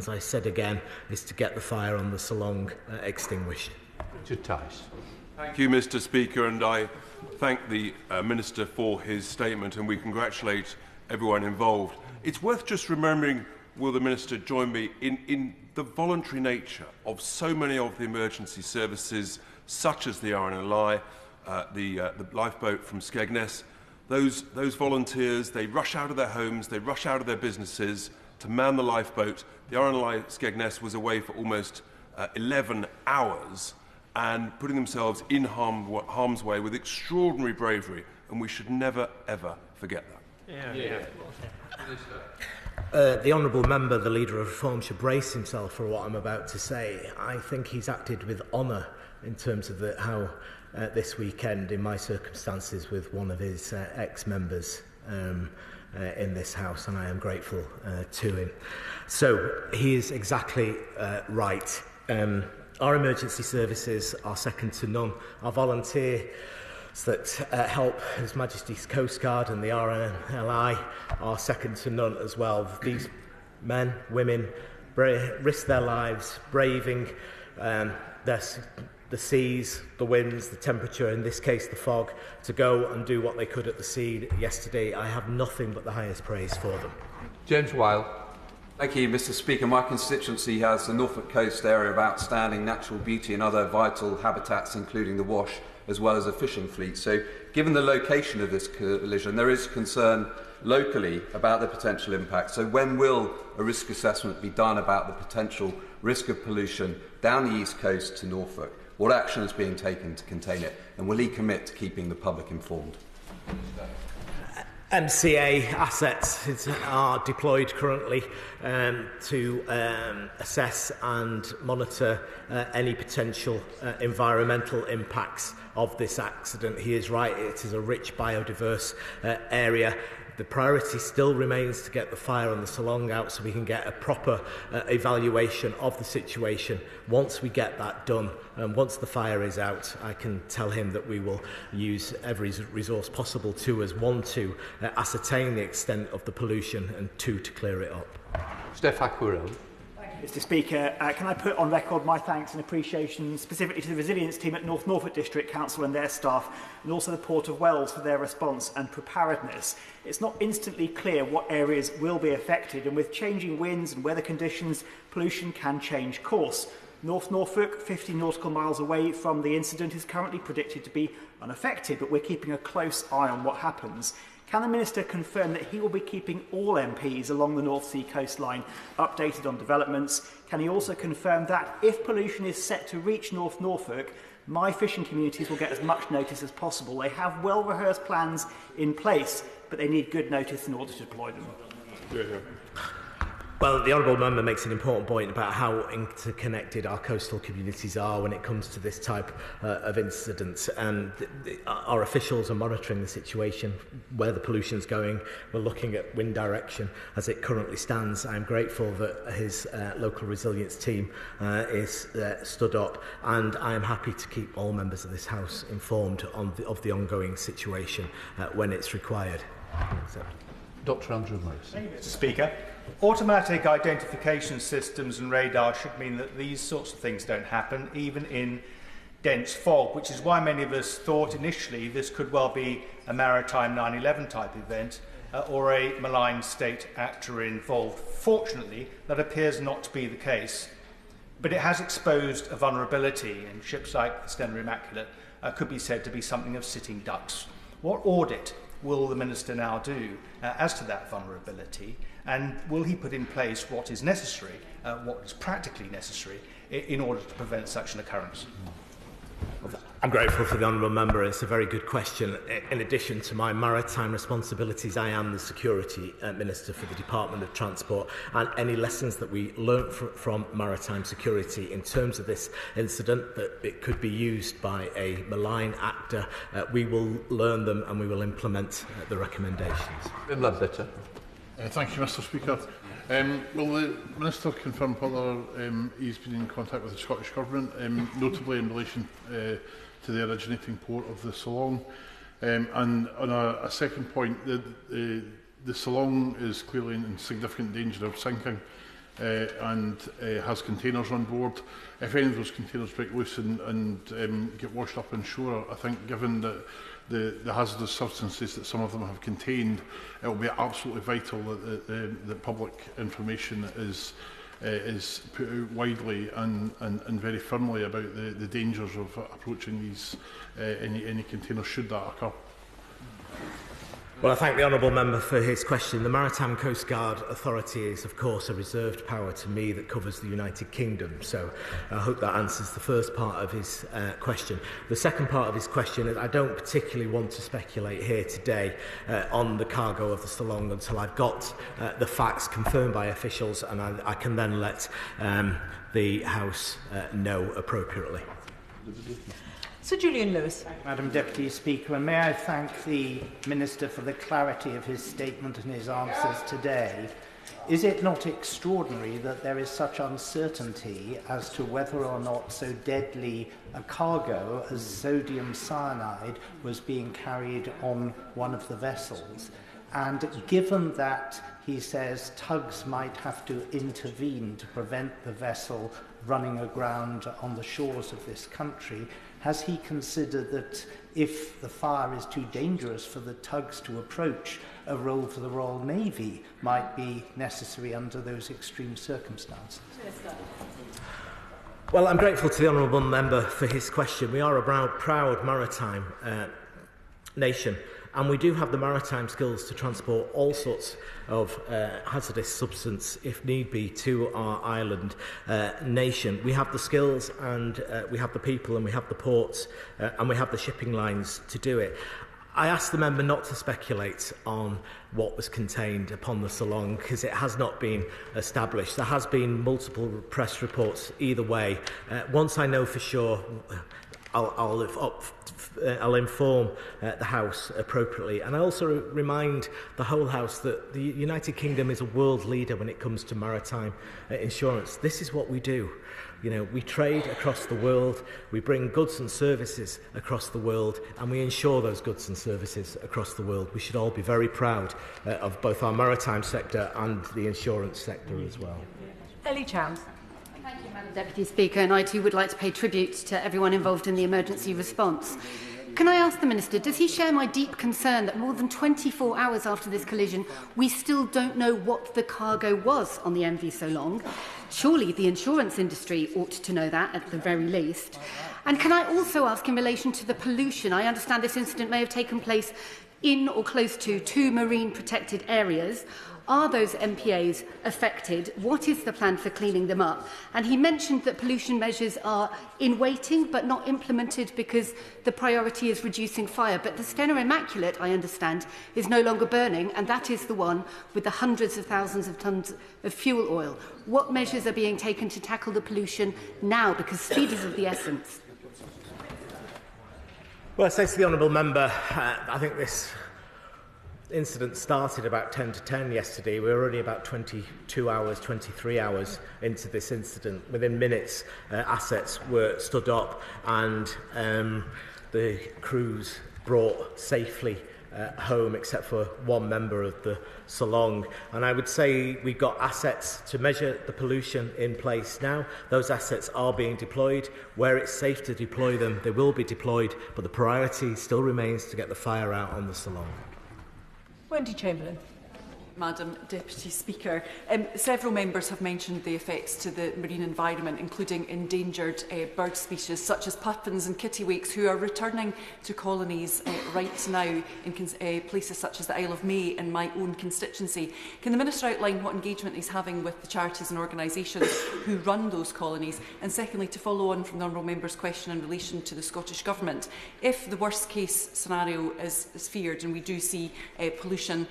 as I said again, is to get the fire on the salon extinguished. Richard Tice. Thank you, Mr. Speaker, and I thank the Minister for his statement, and we congratulate everyone involved. It's worth just remembering, will the Minister join me, in the voluntary nature of so many of the emergency services, such as the RNLI, the lifeboat from Skegness. Those volunteers, they rush out of their homes, they rush out of their businesses to man the lifeboat. The RNLI Skegness was away for almost 11 hours and putting themselves in harm's way with extraordinary bravery, and we should never, ever forget that. The honourable member, the Leader of Reform, should brace himself for what I'm about to say. I think he's acted with honour in terms of how this weekend, in my circumstances, with one of his ex-members in this House, and I am grateful to him. So he is exactly right. Our emergency services are second to none. Our volunteers that help His Majesty's Coast Guard and the RNLI are second to none as well. These men, women, risk their lives, braving the seas, the winds, the temperature, in this case the fog, to go and do what they could at the sea yesterday. I have nothing but the highest praise for them. James Weil. Thank you, Mr. Speaker. My constituency has the Norfolk coast area of outstanding natural beauty and other vital habitats, including the Wash, as well as a fishing fleet. So, given the location of this collision, there is concern locally about the potential impact. So, when will a risk assessment be done about the potential risk of pollution down the east coast to Norfolk? What action is being taken to contain it? And will he commit to keeping the public informed? MCA assets are deployed currently to assess and monitor any potential environmental impacts of this accident. He is right, it is a rich biodiverse area. The priority still remains to get the fire on the Salong out so we can get a proper evaluation of the situation. Once we get that done, and once the fire is out, I can tell him that we will use every resource possible to ascertain the extent of the pollution, and two, to clear it up. Steph Aquiro. Mr. Speaker, can I put on record my thanks and appreciation specifically to the resilience team at North Norfolk District Council and their staff, and also the Port of Wells for their response and preparedness. It's not instantly clear what areas will be affected, and with changing winds and weather conditions, pollution can change course. North Norfolk, 50 nautical miles away from the incident, is currently predicted to be unaffected, but we're keeping a close eye on what happens. Can the Minister confirm that he will be keeping all MPs along the North Sea coastline updated on developments? Can he also confirm that if pollution is set to reach North Norfolk, my fishing communities will get as much notice as possible? They have well-rehearsed plans in place, but they need good notice in order to deploy them. Well, the honourable member makes an important point about how interconnected our coastal communities are when it comes to this type of incidents, and our officials are monitoring the situation, where the pollution is going. We're looking at wind direction as it currently stands. I'm grateful that his local resilience team is stood up, and I am happy to keep all members of this House informed of the ongoing situation when it's required. Dr. Andrew Morris. Thank you, Mr. Speaker. Automatic identification systems and radar should mean that these sorts of things don't happen, even in dense fog, which is why many of us thought initially this could well be a maritime 9/11 type event or a malign state actor involved. Fortunately, that appears not to be the case, but it has exposed a vulnerability, and ships like the Stena Immaculate could be said to be something of sitting ducks. What audit will the Minister now do as to that vulnerability, and will he put in place what is necessary, what is practically necessary, in order to prevent such an occurrence? I'm grateful for the honourable member. It's a very good question. In addition to my maritime responsibilities, I am the Security Minister for the Department of Transport, and any lessons that we learnt from maritime security in terms of this incident, that it could be used by a malign actor, we will learn them and we will implement the recommendations. Thank you, Mr. Speaker. Will the Minister confirm whether he's been in contact with the Scottish Government, notably in relation to the originating port of the Salong? And on a second point, the Salong is clearly in significant danger of sinking. and has containers on board. If any of those containers break loose and get washed up on shore, I think given that the hazardous substances that some of them have contained, it will be absolutely vital that public information is put out widely and very firmly about the dangers of approaching these any containers should that occur. Well, I thank the Honourable Member for his question. The Maritime Coast Guard Authority is, of course, a reserved power to me that covers the United Kingdom. So I hope that answers the first part of his question. The second part of his question is I don't particularly want to speculate here today on the cargo of the Salong until I've got the facts confirmed by officials, and I can then let the House know appropriately. Sir Julian Lewis. Madam Deputy Speaker, and may I thank the Minister for the clarity of his statement and his answers today. Is it not extraordinary that there is such uncertainty as to whether or not so deadly a cargo as sodium cyanide was being carried on one of the vessels? And given that he says tugs might have to intervene to prevent the vessel running aground on the shores of this country, has he considered that if the fire is too dangerous for the tugs to approach, a role for the Royal Navy might be necessary under those extreme circumstances? Well, I'm grateful to the Honourable Member for his question. We are a proud maritime nation, and we do have the maritime skills to transport all sorts of hazardous substance, if need be, to our island nation. We have the skills, and we have the people, and we have the ports, and we have the shipping lines to do it. I asked the member not to speculate on what was contained upon the Salong because it has not been established. There has been multiple press reports either way. Once I know for sure, I'll inform the House appropriately. And I also remind the whole House that the United Kingdom is a world leader when it comes to maritime insurance. This is what we do. You know, we trade across the world, we bring goods and services across the world, and we insure those goods and services across the world. We should all be very proud of both our maritime sector and the insurance sector as well. Ellie Chams. Thank you, Madam Deputy Speaker, and I too would like to pay tribute to everyone involved in the emergency response. Can I ask the Minister, does he share my deep concern that more than 24 hours after this collision, we still don't know what the cargo was on the MV Solong? Surely the insurance industry ought to know that at the very least. And can I also ask in relation to the pollution? I understand this incident may have taken place in or close to 2 marine protected areas. Are those MPAs affected? What is the plan for cleaning them up? And he mentioned that pollution measures are in waiting but not implemented because the priority is reducing fire. But the Stena Immaculate, I understand, is no longer burning, and that is the one with the hundreds of thousands of tonnes of fuel oil. What measures are being taken to tackle the pollution now? Because speed is of the essence. Well, I say to the Honourable Member, I think this incident started about 10 to 10 yesterday. We were only about 22 hours, 23 hours into this incident. Within minutes, assets were stood up and the crews brought safely home, except for one member of the Salong. And I would say we've got assets to measure the pollution in place now. Those assets are being deployed. Where it's safe to deploy them, they will be deployed, but the priority still remains to get the fire out on the Salong. Wendy Chamberlain. Madam Deputy Speaker, several members have mentioned the effects to the marine environment, including endangered bird species such as puffins and kittiwakes, who are returning to colonies right now in places such as the Isle of May in my own constituency. Can the Minister outline what engagement he's having with the charities and organisations who run those colonies? And secondly, to follow on from the Honourable Member's question in relation to the Scottish Government, if the worst case scenario is feared and we do see pollution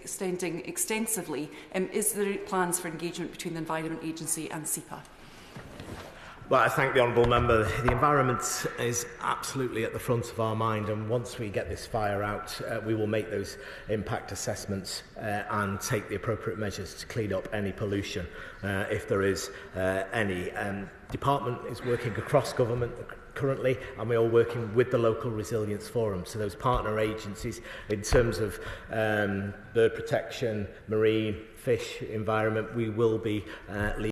extending extensively, is there plans for engagement between the Environment Agency and SEPA? Well, I thank the Honourable Member. The environment is absolutely at the front of our mind, and once we get this fire out, we will make those impact assessments and take the appropriate measures to clean up any pollution if there is any. Department is working across government, currently, and we are working with the local resilience forum. So those partner agencies in terms of bird protection, marine, fish, environment, we will be leading